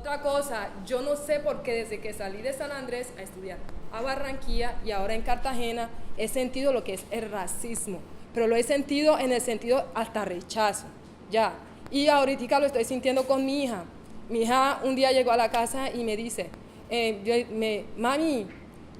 Otra cosa, yo no sé por qué desde que salí de San Andrés a estudiar a Barranquilla y ahora en Cartagena he sentido lo que es el racismo, pero lo he sentido en el sentido hasta rechazo, ya. Y ahorita lo estoy sintiendo con mi hija. Mi hija un día llegó a la casa y me dice, mami,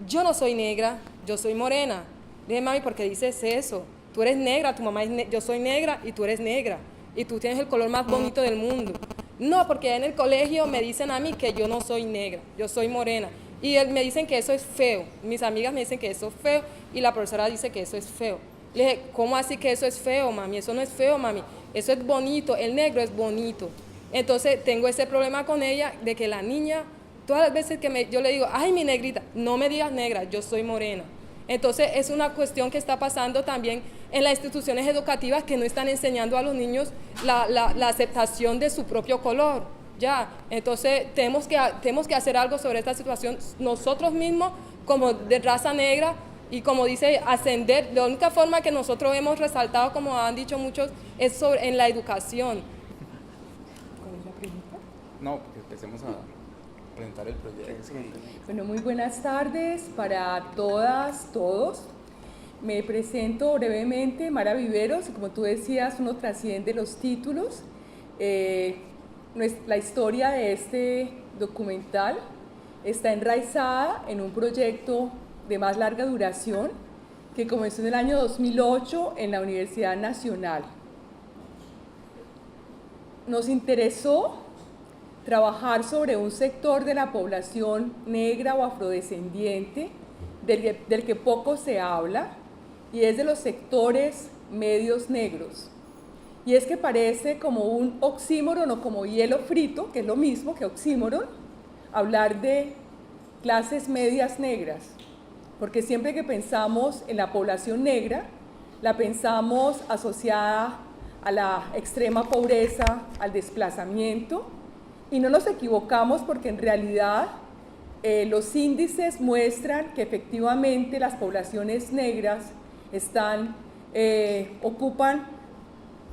yo no soy negra, yo soy morena. Le dije, mami, ¿por qué dices eso? Tú eres negra, tu mamá yo soy negra y tú eres negra. Y tú tienes el color más bonito del mundo. No, porque en el colegio me dicen a mí que yo no soy negra, yo soy morena. Y me dicen que eso es feo. Mis amigas me dicen que eso es feo y la profesora dice que eso es feo. Le dije, ¿cómo así que eso es feo, mami? Eso no es feo, mami. Eso es bonito, el negro es bonito. Entonces tengo ese problema con ella de que la niña, todas las veces que yo le digo, ay, mi negrita, no me digas negra, yo soy morena. Entonces es una cuestión que está pasando también en las instituciones educativas que no están enseñando a los niños la aceptación de su propio color. Ya, entonces tenemos que hacer algo sobre esta situación nosotros mismos como de raza negra y como dice, ascender. La única forma que nosotros hemos resaltado, como han dicho muchos, es en la educación. ¿Cuál es la pregunta? No, porque empecemos a presentar el proyecto. Bueno, muy buenas tardes para todas, todos. Me presento brevemente, Mara Viveros, y como tú decías, uno trasciende los títulos. La historia de este documental está enraizada en un proyecto de más larga duración que comenzó en el año 2008 en la Universidad Nacional. Nos interesó trabajar sobre un sector de la población negra o afrodescendiente del que poco se habla, y es de los sectores medios negros. Y es que parece como un oxímoron o como hielo frito, que es lo mismo que oxímoron, hablar de clases medias negras, porque siempre que pensamos en la población negra, la pensamos asociada a la extrema pobreza, al desplazamiento, y no nos equivocamos porque en realidad los índices muestran que efectivamente las poblaciones negras ocupan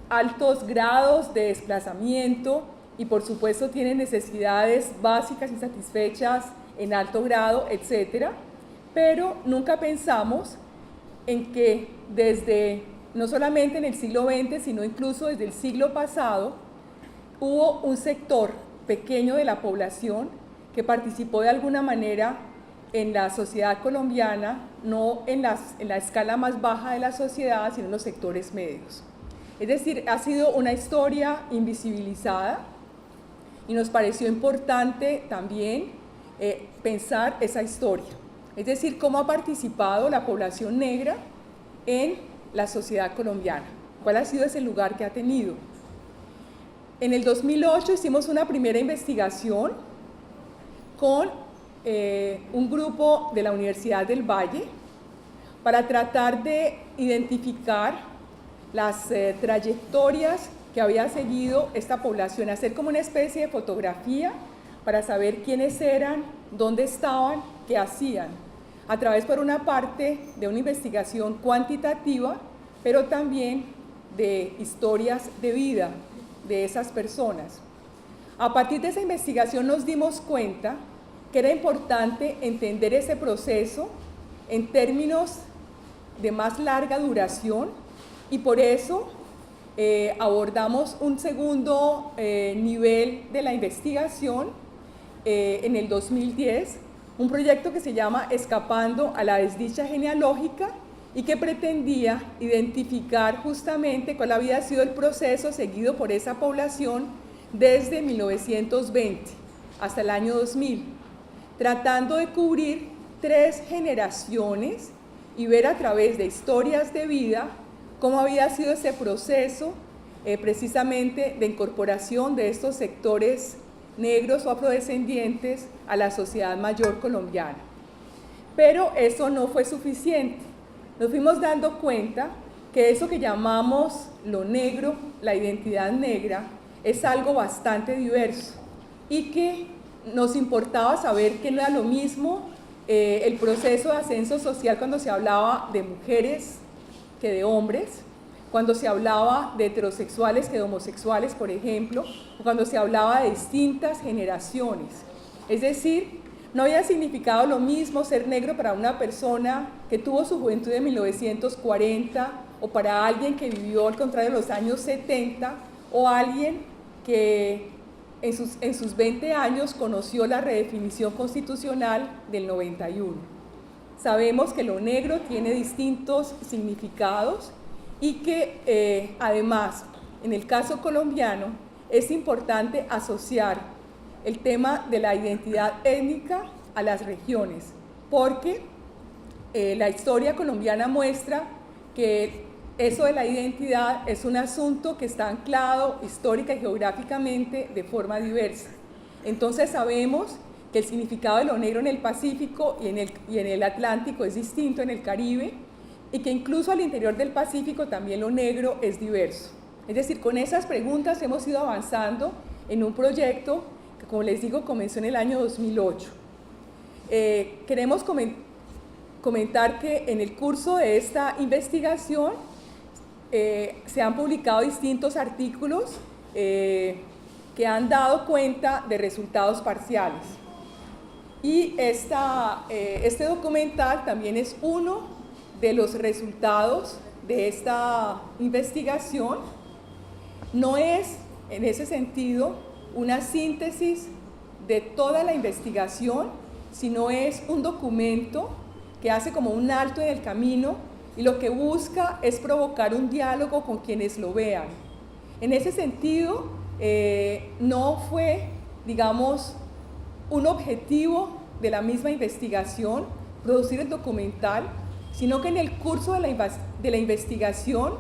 altos grados de desplazamiento y por supuesto tienen necesidades básicas insatisfechas en alto grado, etc. Pero nunca pensamos en que no solamente en el siglo XX, sino incluso desde el siglo pasado, hubo un sector pequeño de la población que participó de alguna manera en la sociedad colombiana, no en la escala más baja de la sociedad, sino en los sectores medios. Es decir, ha sido una historia invisibilizada y nos pareció importante también pensar esa historia. Es decir, cómo ha participado la población negra en la sociedad colombiana, cuál ha sido ese lugar que ha tenido. En el 2008 hicimos una primera investigación con un grupo de la Universidad del Valle para tratar de identificar las trayectorias que había seguido esta población, hacer como una especie de fotografía para saber quiénes eran, dónde estaban, qué hacían, a través por una parte de una investigación cuantitativa, pero también de historias de vida de esas personas. A partir de esa investigación nos dimos cuenta que era importante entender ese proceso en términos de más larga duración y por eso abordamos un segundo nivel de la investigación en el 2010, un proyecto que se llama Escapando a la desdicha genealógica y que pretendía identificar justamente cuál había sido el proceso seguido por esa población desde 1920 hasta el año 2000, tratando de cubrir 3 generaciones y ver a través de historias de vida cómo había sido ese proceso precisamente de incorporación de estos sectores negros o afrodescendientes a la sociedad mayor colombiana. Pero eso no fue suficiente. Nos fuimos dando cuenta que eso que llamamos lo negro, la identidad negra, es algo bastante diverso y que nos importaba saber que no era lo mismo el proceso de ascenso social cuando se hablaba de mujeres que de hombres, cuando se hablaba de heterosexuales que de homosexuales, por ejemplo, o cuando se hablaba de distintas generaciones. Es decir, no había significado lo mismo ser negro para una persona que tuvo su juventud en 1940 o para alguien que vivió al contrario en los años 70 o alguien que en sus 20 años conoció la redefinición constitucional del 91. Sabemos que lo negro tiene distintos significados y que además, en el caso colombiano, es importante asociar el tema de la identidad étnica a las regiones, porque la historia colombiana muestra que eso de la identidad es un asunto que está anclado histórica y geográficamente de forma diversa. Entonces sabemos que el significado de lo negro en el Pacífico y en el Atlántico es distinto en el Caribe, y que incluso al interior del Pacífico también lo negro es diverso. Es decir, con esas preguntas hemos ido avanzando en un proyecto que, como les digo, comenzó en el año 2008. Queremos comentar que en el curso de esta investigación se han publicado distintos artículos que han dado cuenta de resultados parciales. Y este documental también es uno de los resultados de esta investigación. No es, en ese sentido, una síntesis de toda la investigación, sino es un documento que hace como un alto en el camino y lo que busca es provocar un diálogo con quienes lo vean. En ese sentido, no fue, digamos, un objetivo de la misma investigación producir el documental, sino que en el curso de la investigación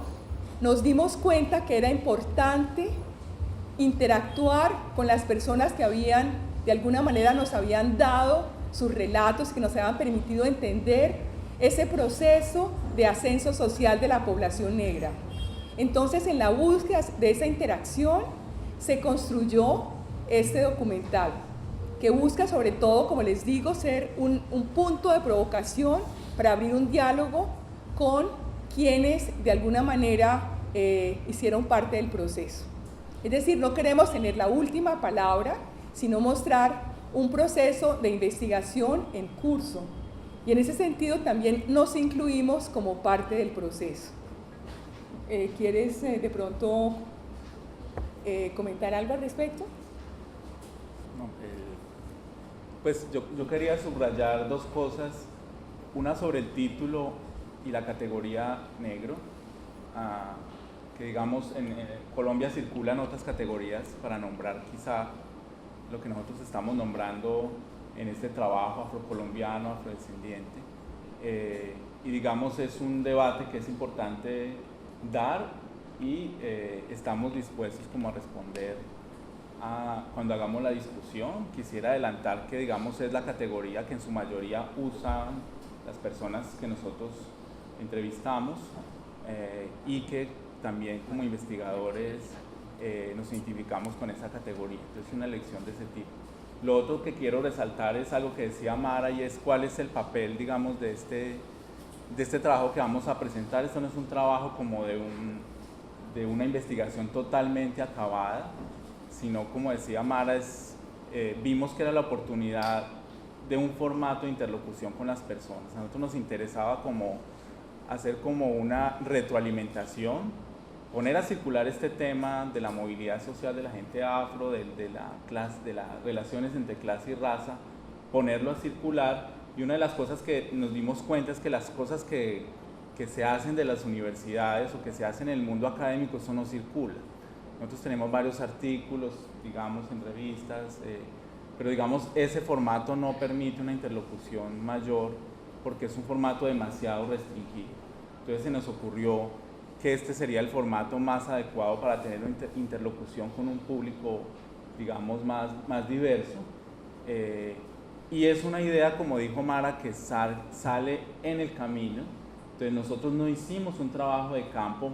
nos dimos cuenta que era importante interactuar con las personas que de alguna manera nos habían dado sus relatos, que nos habían permitido entender ese proceso de ascenso social de la población negra. Entonces, en la búsqueda de esa interacción se construyó este documental, que busca sobre todo, como les digo, ser un punto de provocación para abrir un diálogo con quienes de alguna manera hicieron parte del proceso. Es decir, no queremos tener la última palabra, sino mostrar un proceso de investigación en curso. Y en ese sentido también nos incluimos como parte del proceso. ¿Quieres de pronto comentar algo al respecto? No, pues yo quería subrayar dos cosas, una sobre el título y la categoría negro, que digamos en Colombia circulan otras categorías para nombrar quizá lo que nosotros estamos nombrando en este trabajo afrocolombiano, afrodescendiente, y digamos es un debate que es importante dar y estamos dispuestos como a responder cuando hagamos la discusión. Quisiera adelantar que digamos es la categoría que en su mayoría usan las personas que nosotros entrevistamos y que también como investigadores nos identificamos con esa categoría. Entonces es una elección de ese tipo. Lo otro que quiero resaltar es algo que decía Mara, y es cuál es el papel, digamos, de este trabajo que vamos a presentar. Esto no es un trabajo como de una investigación totalmente acabada, sino, como decía Mara, vimos que era la oportunidad de un formato de interlocución con las personas. A nosotros nos interesaba como hacer como una retroalimentación, poner a circular este tema de la movilidad social de la gente afro, de las relaciones entre clase y raza, ponerlo a circular. Y una de las cosas que nos dimos cuenta es que las cosas que se hacen de las universidades o que se hacen en el mundo académico, eso no circula. Nosotros tenemos varios artículos, digamos, en revistas, pero digamos ese formato no permite una interlocución mayor porque es un formato demasiado restringido. Entonces se nos ocurrió que este sería el formato más adecuado para tener una interlocución con un público, digamos, más diverso. Y es una idea, como dijo Mara, que sale en el camino. Entonces nosotros no hicimos un trabajo de campo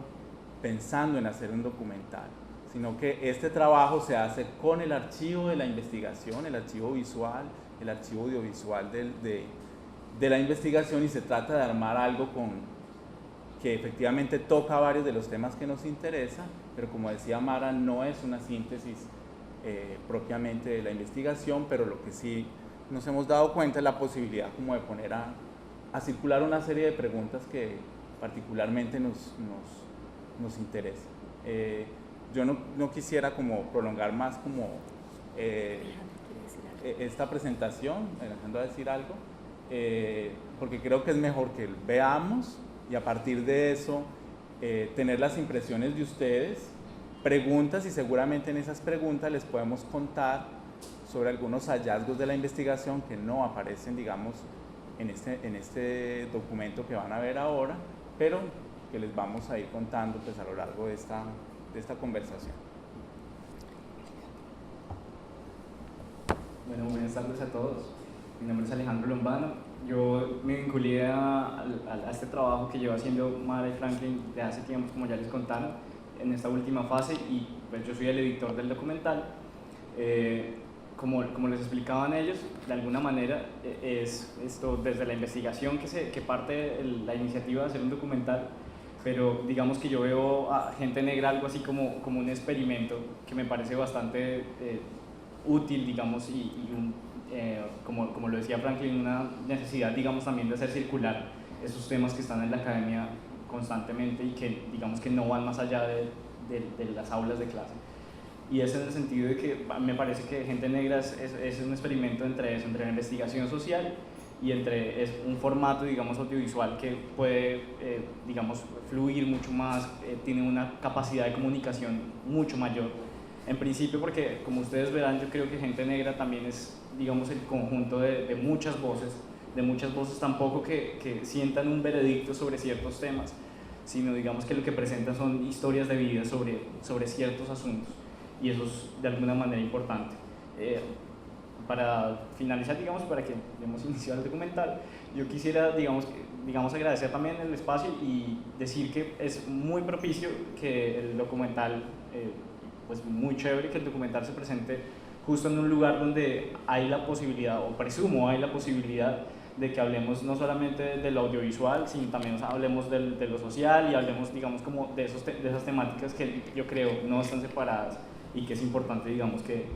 pensando en hacer un documental, sino que este trabajo se hace con el archivo de la investigación, el archivo visual, el archivo audiovisual de la investigación, y se trata de armar algo que efectivamente toca varios de los temas que nos interesan, pero como decía Mara, no es una síntesis propiamente de la investigación, pero lo que sí nos hemos dado cuenta es la posibilidad como de poner a circular una serie de preguntas que particularmente nos interesan. Yo no quisiera como prolongar más como esta presentación, Alejandro va a decir algo, porque creo que es mejor que veamos y a partir de eso tener las impresiones de ustedes, preguntas, y seguramente en esas preguntas les podemos contar sobre algunos hallazgos de la investigación que no aparecen, digamos, en este documento que van a ver ahora, pero que les vamos a ir contando pues, a lo largo de esta conversación. Bueno, buenas tardes a todos. Mi nombre es Alejandro Lombano. Yo me vinculé a este trabajo que lleva haciendo Mara y Franklin de hace tiempo, como ya les contaron, en esta última fase, y pues yo soy el editor del documental. Como les explicaban ellos, de alguna manera es esto desde la investigación que parte la iniciativa de hacer un documental, pero digamos que yo veo a Gente Negra algo así como un experimento que me parece bastante útil, digamos, como lo decía Franklin, una necesidad, digamos, también de hacer circular esos temas que están en la academia constantemente y que, digamos, que no van más allá de las aulas de clase. Y es en el sentido de que me parece que Gente Negra es un experimento entre eso, entre la investigación social y es un formato, digamos, audiovisual que puede, digamos, fluir mucho más, tiene una capacidad de comunicación mucho mayor. En principio porque, como ustedes verán, yo creo que Gente Negra también es, digamos, el conjunto de muchas voces tampoco que sientan un veredicto sobre ciertos temas, sino, digamos, que lo que presentan son historias de vida sobre ciertos asuntos, y eso es de alguna manera importante. Para finalizar, digamos, para que demos inicio al documental, yo quisiera, digamos, agradecer también el espacio y decir que es muy propicio que el documental, pues muy chévere que el documental se presente justo en un lugar donde hay la posibilidad, o presumo hay la posibilidad, de que hablemos no solamente de lo audiovisual, sino también hablemos de lo social y hablemos, digamos, como de esas temáticas que yo creo no están separadas y que es importante, digamos, que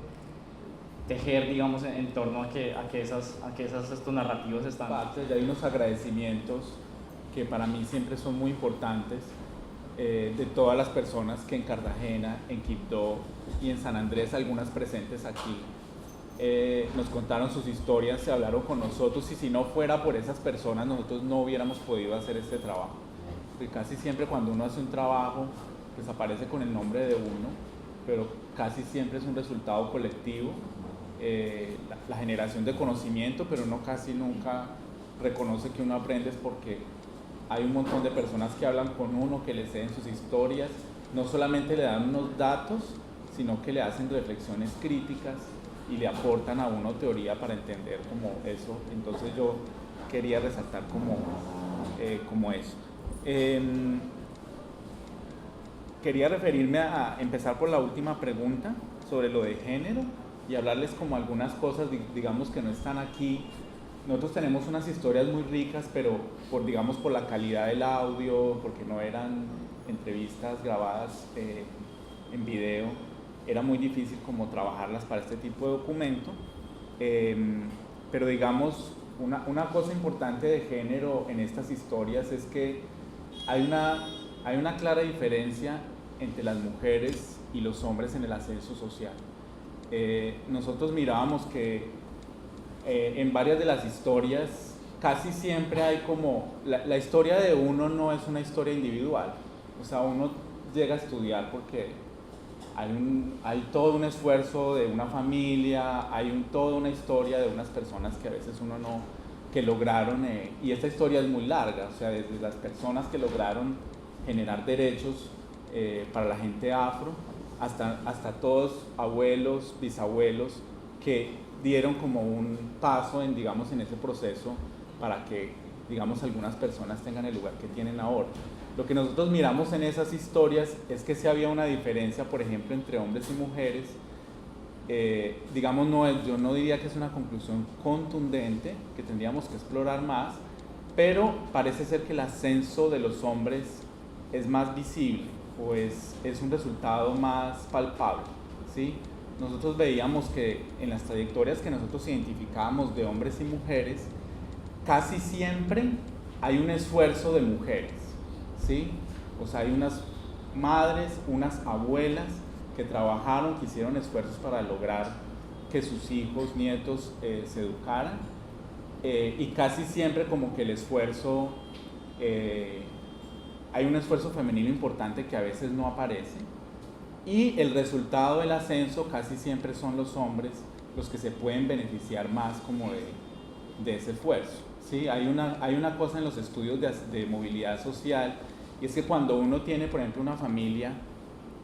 tejer, digamos, en torno a que esas narrativas están. Ya hay unos agradecimientos que para mí siempre son muy importantes, de todas las personas que en Cartagena, en Quibdó y en San Andrés, algunas presentes aquí, nos contaron sus historias, se hablaron con nosotros, y si no fuera por esas personas nosotros no hubiéramos podido hacer este trabajo, porque casi siempre cuando uno hace un trabajo pues aparece con el nombre de uno, pero casi siempre es un resultado colectivo, la generación de conocimiento, pero uno casi nunca reconoce que uno aprende, es porque hay un montón de personas que hablan con uno, que le ceden sus historias, no solamente le dan unos datos, sino que le hacen reflexiones críticas y le aportan a uno teoría para entender como eso. Entonces yo quería resaltar como eso. Quería referirme a empezar por la última pregunta sobre lo de género y hablarles como algunas cosas, digamos, que no están aquí. Nosotros tenemos unas historias muy ricas, pero por la calidad del audio, porque no eran entrevistas grabadas en video, era muy difícil como trabajarlas para este tipo de documento, pero digamos, una cosa importante de género en estas historias es que hay una clara diferencia entre las mujeres y los hombres en el ascenso social. Nosotros mirábamos que en varias de las historias casi siempre hay como, la historia de uno no es una historia individual, o sea, uno llega a estudiar porque hay todo un esfuerzo de una familia, hay toda una historia de unas personas que a veces uno no, que lograron, y esta historia es muy larga, o sea, desde las personas que lograron generar derechos para la gente afro, hasta todos abuelos, bisabuelos, que dieron como un paso en ese proceso para que, digamos, algunas personas tengan el lugar que tienen ahora. Lo que nosotros miramos en esas historias es que sí había una diferencia, por ejemplo, entre hombres y mujeres. Digamos, yo no diría que es una conclusión contundente, que tendríamos que explorar más, pero parece ser que el ascenso de los hombres es más visible, o es un resultado más palpable, ¿sí? Nosotros veíamos que en las trayectorias que nosotros identificábamos de hombres y mujeres, casi siempre hay un esfuerzo de mujeres, ¿sí? O sea, hay unas madres, unas abuelas que trabajaron, que hicieron esfuerzos para lograr que sus hijos, nietos se educaran, y casi siempre como que el esfuerzo, hay un esfuerzo femenino importante que a veces no aparece, y el resultado del ascenso casi siempre son los hombres los que se pueden beneficiar más como de ese esfuerzo, ¿sí? Hay una cosa en los estudios de movilidad social, y es que cuando uno tiene, por ejemplo, una familia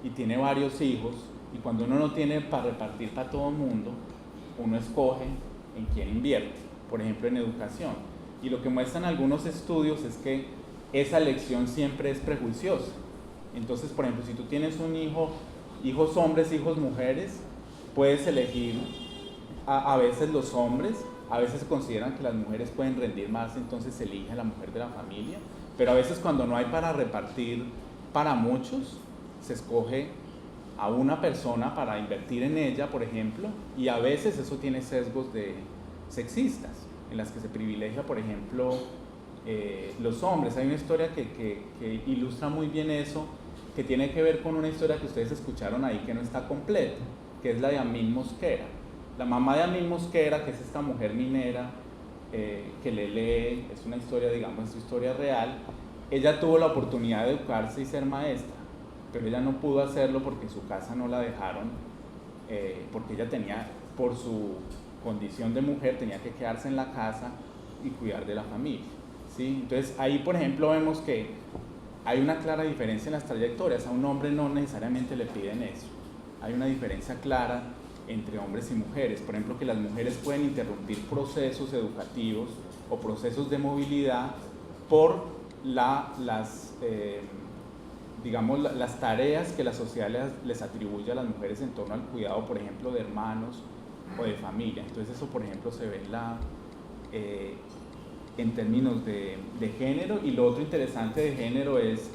y tiene varios hijos, y cuando uno no tiene para repartir para todo el mundo, uno escoge en quién invierte, por ejemplo en educación. Y lo que muestran algunos estudios es que esa elección siempre es prejuiciosa. Entonces, por ejemplo, si tú tienes un hijo, hijos hombres, hijos mujeres, puedes elegir a veces los hombres, a veces se consideran que las mujeres pueden rendir más, entonces se elige a la mujer de la familia, pero a veces cuando no hay para repartir para muchos, se escoge a una persona para invertir en ella, por ejemplo, y a veces eso tiene sesgos sexistas, en las que se privilegia, por ejemplo, los hombres. Hay una historia que ilustra muy bien eso, que tiene que ver con una historia que ustedes escucharon ahí que no está completa, que es la de Amin Mosquera. La mamá de Amin Mosquera, que es esta mujer minera que le lee, es una historia, digamos, es su historia real. Ella tuvo la oportunidad de educarse y ser maestra, pero ella no pudo hacerlo porque en su casa no la dejaron, porque ella tenía, por su condición de mujer, tenía que quedarse en la casa y cuidar de la familia, ¿sí? Entonces ahí, por ejemplo, vemos que hay una clara diferencia en las trayectorias. A un hombre no necesariamente le piden eso, hay una diferencia clara entre hombres y mujeres. Por ejemplo, que las mujeres pueden interrumpir procesos educativos o procesos de movilidad por las tareas que la sociedad les atribuye a las mujeres en torno al cuidado, por ejemplo, de hermanos o de familia. Entonces eso, por ejemplo, se ve en términos de género. Y lo otro interesante de género es,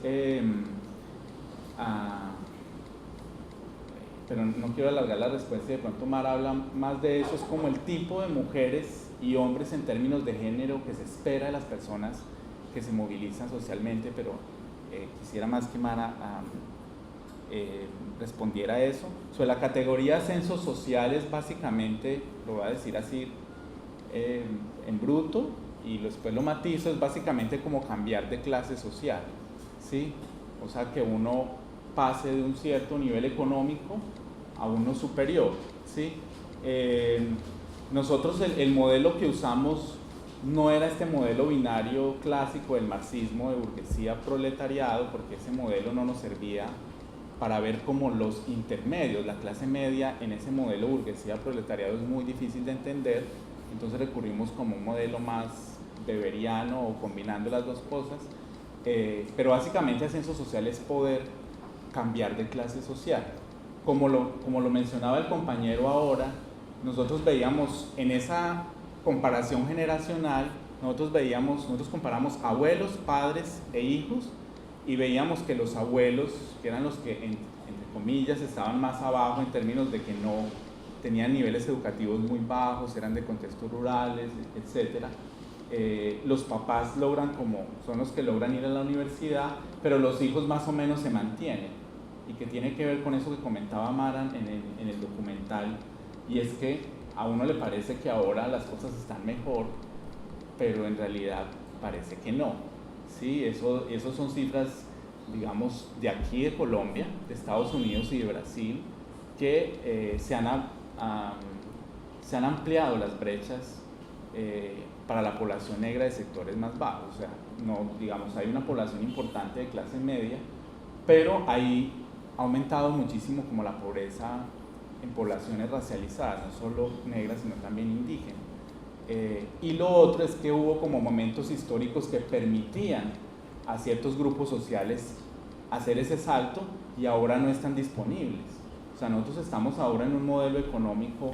pero no quiero alargar la respuesta y de pronto Mara habla más de eso, es como el tipo de mujeres y hombres en términos de género que se espera de las personas que se movilizan socialmente, pero quisiera más que Mara respondiera a eso. Sobre la categoría de ascensos sociales, básicamente, lo voy a decir así en bruto y después lo matizo, es básicamente como cambiar de clase social, ¿sí? O sea, que uno pase de un cierto nivel económico a uno superior, ¿sí? Nosotros el modelo que usamos no era este modelo binario clásico del marxismo de burguesía proletariado, porque ese modelo no nos servía para ver como los intermedios, la clase media en ese modelo burguesía proletariado es muy difícil de entender, entonces recurrimos como un modelo más weberiano o combinando las dos cosas, pero básicamente ascenso social es poder cambiar de clase social. Como lo mencionaba el compañero ahora, nosotros veíamos en esa comparación generacional, nosotros comparamos abuelos, padres e hijos, y veíamos que los abuelos, que eran los que entre comillas estaban más abajo en términos de que no tenían niveles educativos muy bajos, eran de contextos rurales, etc. Los papás son los que logran ir a la universidad, pero los hijos más o menos se mantienen, y que tiene que ver con eso que comentaba Mara en el documental, y es que a uno le parece que ahora las cosas están mejor, pero en realidad parece que no, ¿sí? Eso son cifras, digamos, de aquí de Colombia, de Estados Unidos y de Brasil, que se han ampliado las brechas para la población negra de sectores más bajos. O sea, no, digamos, hay una población importante de clase media, pero ha aumentado muchísimo como la pobreza en poblaciones racializadas, no solo negras, sino también indígenas. Y lo otro es que hubo como momentos históricos que permitían a ciertos grupos sociales hacer ese salto y ahora no están disponibles. O sea, nosotros estamos ahora en un modelo económico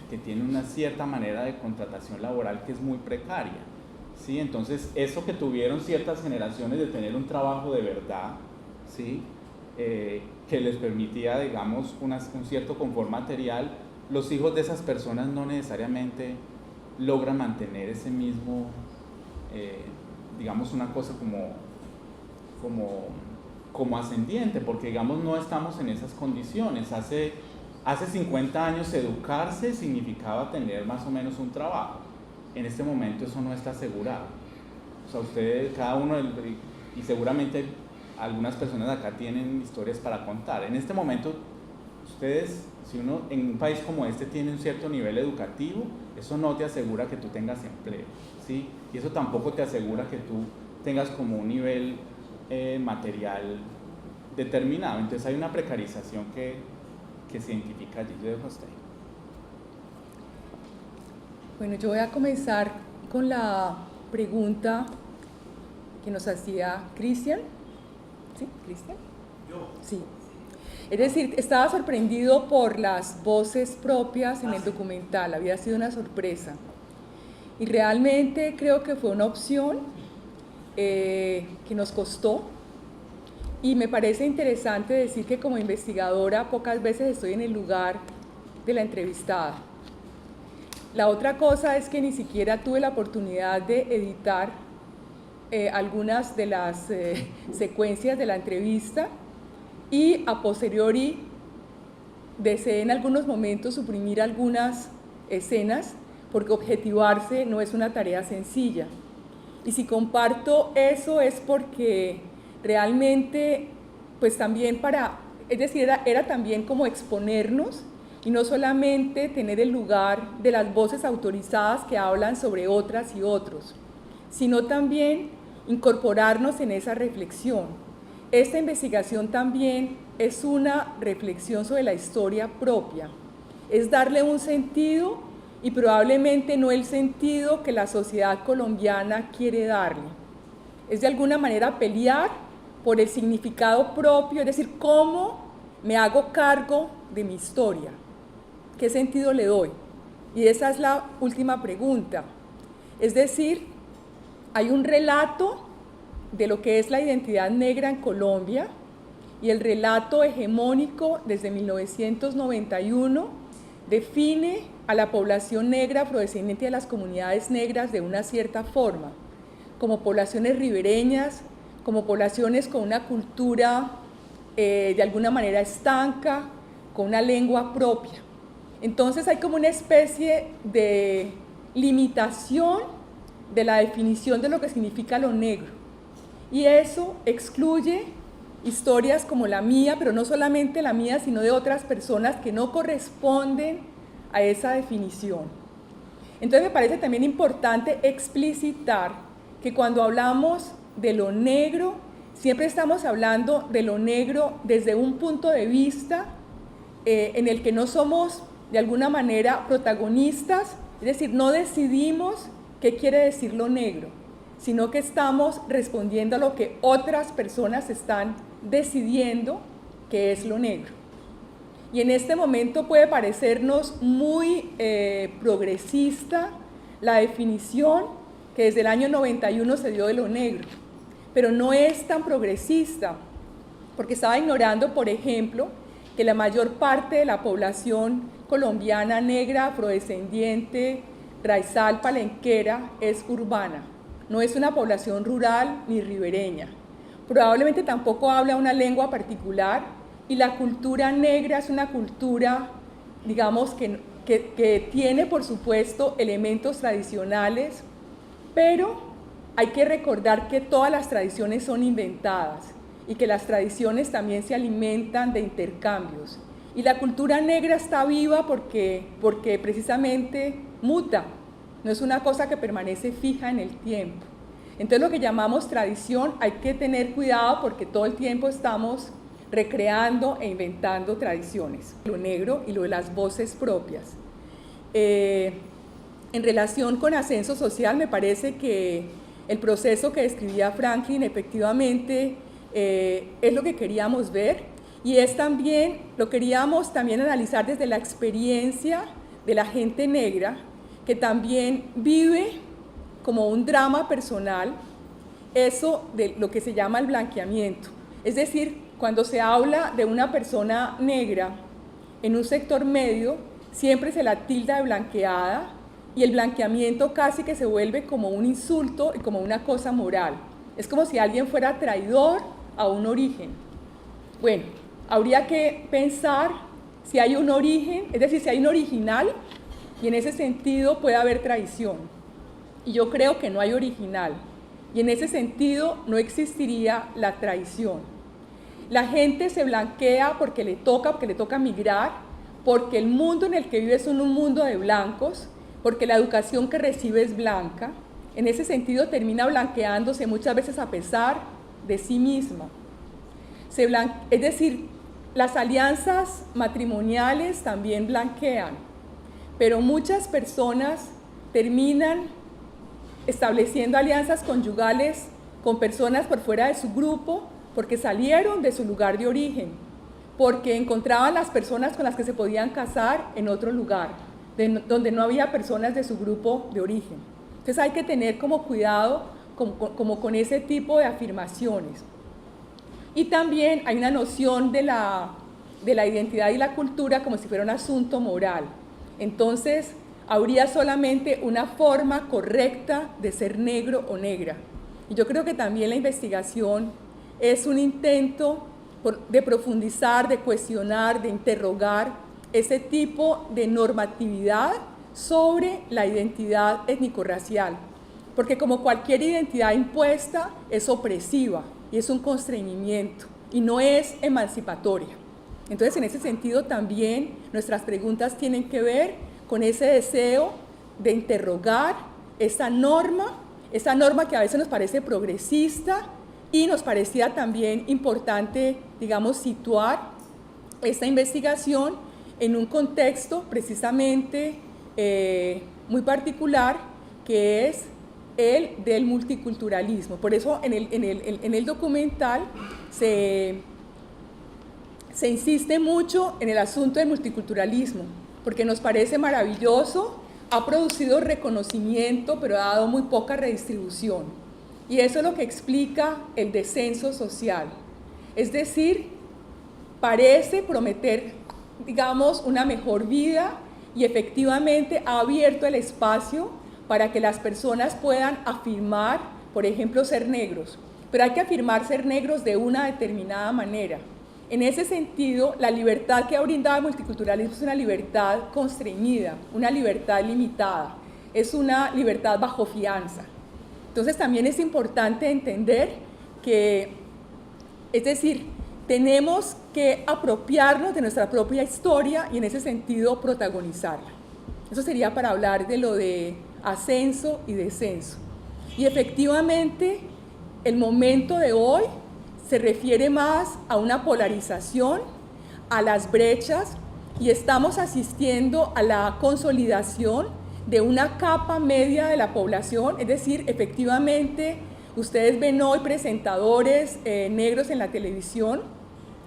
que tiene una cierta manera de contratación laboral que es muy precaria, ¿sí? Entonces, eso que tuvieron ciertas generaciones de tener un trabajo de verdad, ¿sí? Que les permitía, digamos, un cierto confort material, los hijos de esas personas no necesariamente logran mantener ese mismo, digamos, una cosa como ascendiente, porque, digamos, no estamos en esas condiciones. Hace 50 años educarse significaba tener más o menos un trabajo. En este momento eso no está asegurado. O sea, ustedes, cada uno, y seguramente algunas personas de acá tienen historias para contar. En este momento, ustedes, si uno en un país como este tiene un cierto nivel educativo, eso no te asegura que tú tengas empleo, ¿sí? Y eso tampoco te asegura que tú tengas como un nivel material determinado. Entonces hay una precarización que se identifica allí. Yo dejo a usted. Bueno, yo voy a comenzar con la pregunta que nos hacía Cristian. ¿Sí, Cristian? Yo. Sí. Es decir, estaba sorprendido por las voces propias en el documental, había sido una sorpresa. Y realmente creo que fue una opción que nos costó. Y me parece interesante decir que como investigadora pocas veces estoy en el lugar de la entrevistada. La otra cosa es que ni siquiera tuve la oportunidad de editar algunas de las secuencias de la entrevista y a posteriori deseé en algunos momentos suprimir algunas escenas porque objetivarse no es una tarea sencilla. Y si comparto eso es porque realmente, pues también es decir, era también como exponernos y no solamente tener el lugar de las voces autorizadas que hablan sobre otras y otros, sino también incorporarnos en esa reflexión. Esta investigación también es una reflexión sobre la historia propia, es darle un sentido y probablemente no el sentido que la sociedad colombiana quiere darle. Es de alguna manera pelear por el significado propio, es decir, cómo me hago cargo de mi historia, qué sentido le doy. Y esa es la última pregunta. Es decir, hay un relato de lo que es la identidad negra en Colombia y el relato hegemónico desde 1991 define a la población negra afrodescendiente de las comunidades negras de una cierta forma, como poblaciones ribereñas, como poblaciones con una cultura de alguna manera estanca, con una lengua propia. Entonces hay como una especie de limitación de la definición de lo que significa lo negro. Y eso excluye historias como la mía, pero no solamente la mía, sino de otras personas que no corresponden a esa definición. Entonces me parece también importante explicitar que cuando hablamos de lo negro, siempre estamos hablando de lo negro desde un punto de vista en el que no somos de alguna manera protagonistas, es decir, no decidimos qué quiere decir lo negro, sino que estamos respondiendo a lo que otras personas están decidiendo que es lo negro. Y en este momento puede parecernos muy progresista la definición que desde el año 91 se dio de lo negro, pero no es tan progresista, porque estaba ignorando, por ejemplo, que la mayor parte de la población colombiana negra, afrodescendiente, raizal, palenquera, es urbana. No es una población rural ni ribereña. Probablemente tampoco habla una lengua particular y la cultura negra es una cultura, digamos, que tiene, por supuesto, elementos tradicionales, pero hay que recordar que todas las tradiciones son inventadas y que las tradiciones también se alimentan de intercambios. Y la cultura negra está viva porque precisamente muta, no es una cosa que permanece fija en el tiempo. Entonces lo que llamamos tradición hay que tener cuidado porque todo el tiempo estamos recreando e inventando tradiciones. Lo negro y lo de las voces propias. En relación con ascenso social, me parece que el proceso que describía Franklin efectivamente es lo que queríamos ver y es también, lo queríamos también analizar desde la experiencia de la gente negra que también vive como un drama personal eso de lo que se llama el blanqueamiento. Es decir, cuando se habla de una persona negra en un sector medio, siempre se la tilda de blanqueada y el blanqueamiento casi que se vuelve como un insulto y como una cosa moral. Es como si alguien fuera traidor a un origen. Bueno, habría que pensar si hay un origen, es decir, si hay un original, y en ese sentido puede haber traición. Y yo creo que no hay original, y en ese sentido no existiría la traición. La gente se blanquea porque le toca migrar, porque el mundo en el que vive es un mundo de blancos, porque la educación que recibe es blanca. En ese sentido termina blanqueándose muchas veces a pesar de sí misma. Es decir, las alianzas matrimoniales también blanquean, pero muchas personas terminan estableciendo alianzas conyugales con personas por fuera de su grupo porque salieron de su lugar de origen, porque encontraban las personas con las que se podían casar en otro lugar, donde no había personas de su grupo de origen. Entonces hay que tener como cuidado como con ese tipo de afirmaciones. Y también hay una noción de la identidad y la cultura como si fuera un asunto moral. Entonces, habría solamente una forma correcta de ser negro o negra. Y yo creo que también la investigación es un intento de profundizar, de cuestionar, de interrogar ese tipo de normatividad sobre la identidad étnico-racial. Porque como cualquier identidad impuesta, es opresiva y es un constreñimiento y no es emancipatoria. Entonces, en ese sentido también nuestras preguntas tienen que ver con ese deseo de interrogar esa norma que a veces nos parece progresista y nos parecía también importante, digamos, situar esta investigación en un contexto precisamente muy particular, que es el del multiculturalismo. Por eso en el documental se insiste mucho en el asunto del multiculturalismo, porque nos parece maravilloso, ha producido reconocimiento, pero ha dado muy poca redistribución. Y eso es lo que explica el descenso social. Es decir, parece prometer, digamos, una mejor vida y efectivamente ha abierto el espacio para que las personas puedan afirmar, por ejemplo, ser negros. Pero hay que afirmar ser negros de una determinada manera. En ese sentido, la libertad que ha brindado el multiculturalismo es una libertad constreñida, una libertad limitada, es una libertad bajo fianza. Entonces también es importante entender que, es decir, tenemos que apropiarnos de nuestra propia historia y en ese sentido protagonizarla. Eso sería para hablar de lo de ascenso y descenso. Y efectivamente, el momento de hoy se refiere más a una polarización, a las brechas, y estamos asistiendo a la consolidación de una capa media de la población, es decir, efectivamente, ustedes ven hoy presentadores negros en la televisión.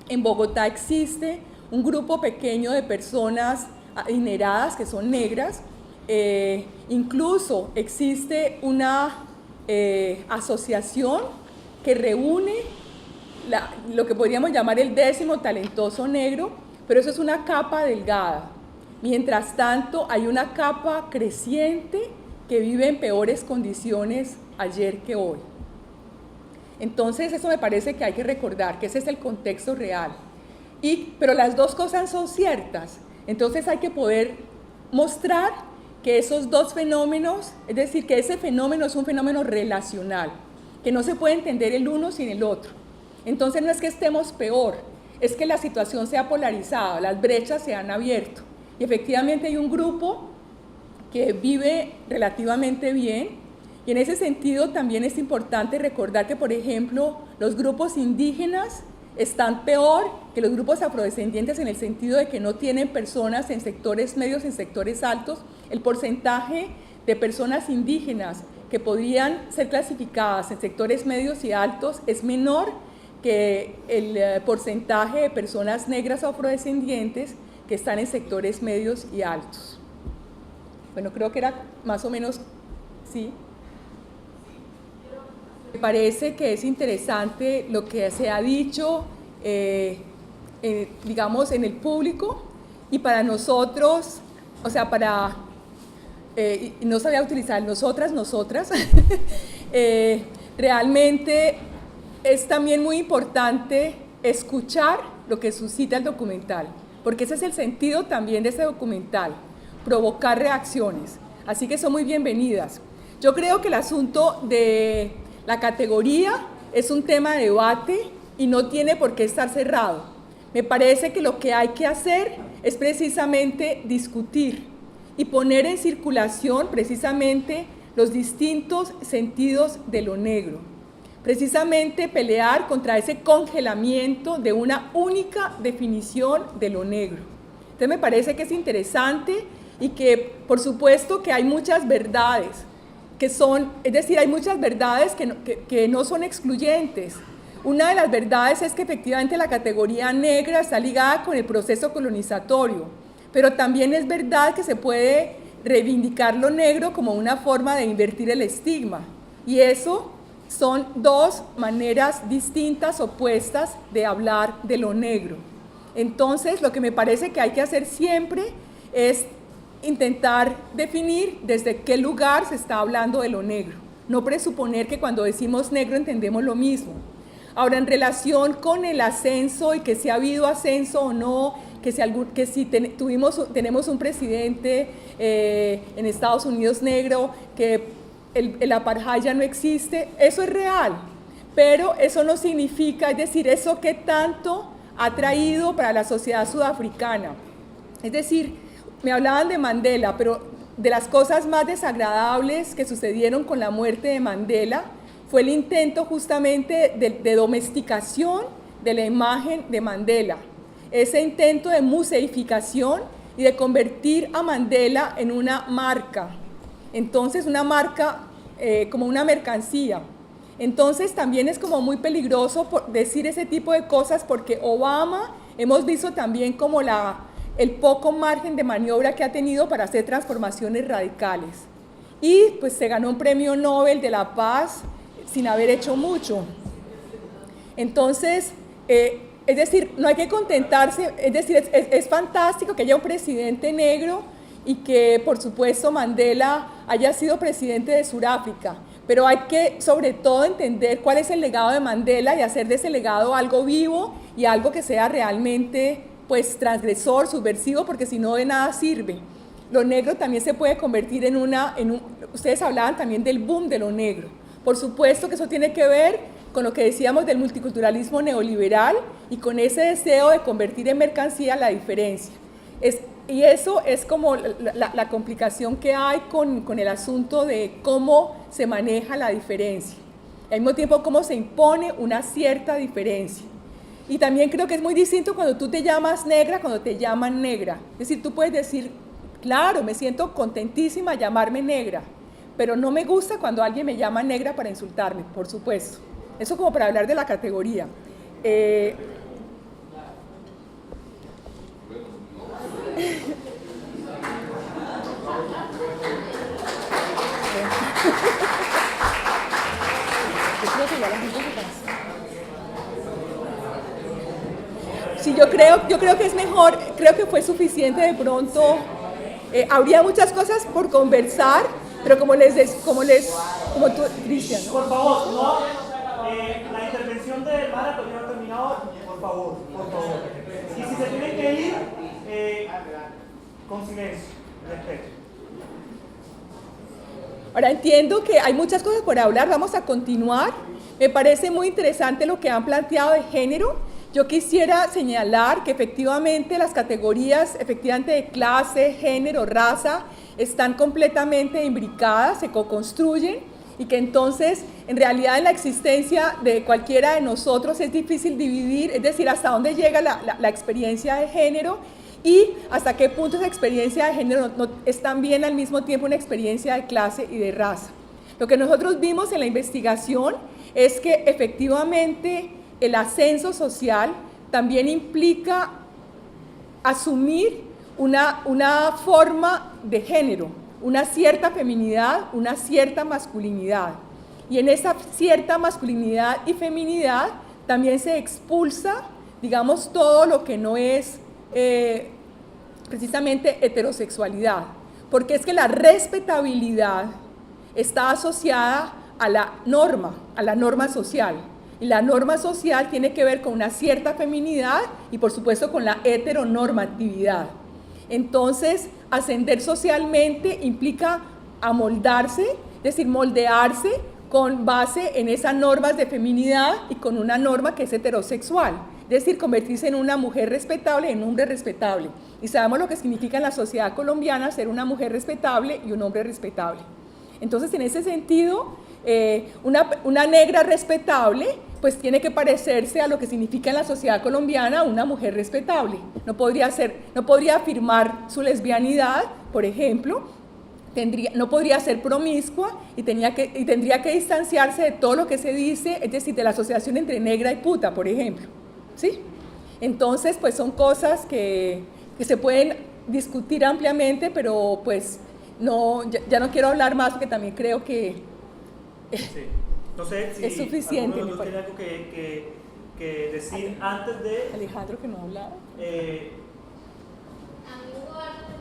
En Bogotá existe un grupo pequeño de personas adineradas que son negras, incluso existe una asociación que reúne lo que podríamos llamar el 10º talentoso negro, pero eso es una capa delgada. Mientras tanto, hay una capa creciente que vive en peores condiciones ayer que hoy. Entonces, eso me parece que hay que recordar, que ese es el contexto real. Pero las dos cosas son ciertas. Entonces, hay que poder mostrar que esos dos fenómenos, es decir, que ese fenómeno es un fenómeno relacional, que no se puede entender el uno sin el otro. Entonces, no es que estemos peor, es que la situación se ha polarizado, las brechas se han abierto. Y efectivamente hay un grupo que vive relativamente bien, y en ese sentido también es importante recordar que, por ejemplo, los grupos indígenas están peor que los grupos afrodescendientes en el sentido de que no tienen personas en sectores medios, en sectores altos. El porcentaje de personas indígenas que podrían ser clasificadas en sectores medios y altos es menor que el porcentaje de personas negras o afrodescendientes que están en sectores medios y altos. Bueno, creo que era más o menos, sí. parece que es interesante lo que se ha dicho, digamos, en el público, y para nosotros, o sea, no sabía utilizar nosotras, realmente es también muy importante escuchar lo que suscita el documental, porque ese es el sentido también de ese documental, provocar reacciones, así que son muy bienvenidas. Yo creo que el asunto de la categoría es un tema de debate y no tiene por qué estar cerrado. Me parece que lo que hay que hacer es precisamente discutir y poner en circulación precisamente los distintos sentidos de lo negro. Precisamente pelear contra ese congelamiento de una única definición de lo negro. Entonces me parece que es interesante y que por supuesto que hay muchas verdades es decir, hay muchas verdades que no son excluyentes. Una de las verdades es que efectivamente la categoría negra está ligada con el proceso colonizatorio, pero también es verdad que se puede reivindicar lo negro como una forma de invertir el estigma, y eso son dos maneras distintas, opuestas, de hablar de lo negro. Entonces, lo que me parece que hay que hacer siempre es intentar definir desde qué lugar se está hablando de lo negro, no presuponer que cuando decimos negro entendemos lo mismo. Ahora, en relación con el ascenso y que si ha habido ascenso o no, que si tenemos un presidente en Estados Unidos negro, que el apartheid ya no existe, eso es real, pero eso no significa, es decir, eso que tanto ha traído para la sociedad sudafricana. Es decir, me hablaban de Mandela, pero de las cosas más desagradables que sucedieron con la muerte de Mandela fue el intento justamente de domesticación de la imagen de Mandela, ese intento de museificación y de convertir a Mandela en una marca, entonces una marca como una mercancía. Entonces también es como muy peligroso decir ese tipo de cosas, porque Obama hemos visto también como el poco margen de maniobra que ha tenido para hacer transformaciones radicales. Y pues se ganó un premio Nobel de la Paz sin haber hecho mucho. Entonces, es decir, no hay que contentarse, es decir, es fantástico que haya un presidente negro y que, por supuesto, Mandela haya sido presidente de Sudáfrica, pero hay que, sobre todo, entender cuál es el legado de Mandela y hacer de ese legado algo vivo y algo que sea realmente pues transgresor, subversivo, porque si no de nada sirve. Lo negro también se puede convertir ustedes hablaban también del boom de lo negro. Por supuesto que eso tiene que ver con lo que decíamos del multiculturalismo neoliberal y con ese deseo de convertir en mercancía la diferencia. Y eso es como la complicación que hay con el asunto de cómo se maneja la diferencia. Al mismo tiempo, cómo se impone una cierta diferencia. Y también creo que es muy distinto cuando tú te llamas negra, cuando te llaman negra. Es decir, tú puedes decir, claro, me siento contentísima llamarme negra, pero no me gusta cuando alguien me llama negra para insultarme, por supuesto. Eso como para hablar de la categoría. Sí, yo creo que es mejor, creo que fue suficiente de pronto. Habría muchas cosas por conversar, pero como tú, Cristian. Por favor, no, la intervención de Mara todavía no ha terminado, por favor. Y si se tienen que ir, con silencio, respeto. Ahora entiendo que hay muchas cosas por hablar, vamos a continuar. Me parece muy interesante lo que han planteado de género. Yo quisiera señalar que efectivamente las categorías de clase, género, raza, están completamente imbricadas, se co-construyen, y que entonces en realidad en la existencia de cualquiera de nosotros es difícil dividir, es decir, hasta dónde llega la experiencia de género y hasta qué punto esa experiencia de género no es también al mismo tiempo una experiencia de clase y de raza. Lo que nosotros vimos en la investigación es que efectivamente el ascenso social también implica asumir una forma de género, una cierta feminidad, una cierta masculinidad. Y en esa cierta masculinidad y feminidad también se expulsa, digamos, todo lo que no es precisamente heterosexualidad, porque es que la respetabilidad está asociada a la norma social, y la norma social tiene que ver con una cierta feminidad y por supuesto con la heteronormatividad. Entonces, ascender socialmente implica amoldarse, es decir, moldearse con base en esas normas de feminidad y con una norma que es heterosexual, es decir, convertirse en una mujer respetable, en un hombre respetable. Y sabemos lo que significa en la sociedad colombiana ser una mujer respetable y un hombre respetable. Entonces, en ese sentido, una negra respetable, pues tiene que parecerse a lo que significa en la sociedad colombiana una mujer respetable. No podría afirmar su lesbianidad, por ejemplo, no podría ser promiscua y tendría que distanciarse de todo lo que se dice, es decir, de la asociación entre negra y puta, por ejemplo. ¿Sí? Entonces, pues son cosas que se pueden discutir ampliamente, pero pues no, ya no quiero hablar más porque también creo que sí. Entonces, si es suficiente. alguno de los tiene algo que decir antes de... Alejandro, que no ha hablado. A mí hubo algo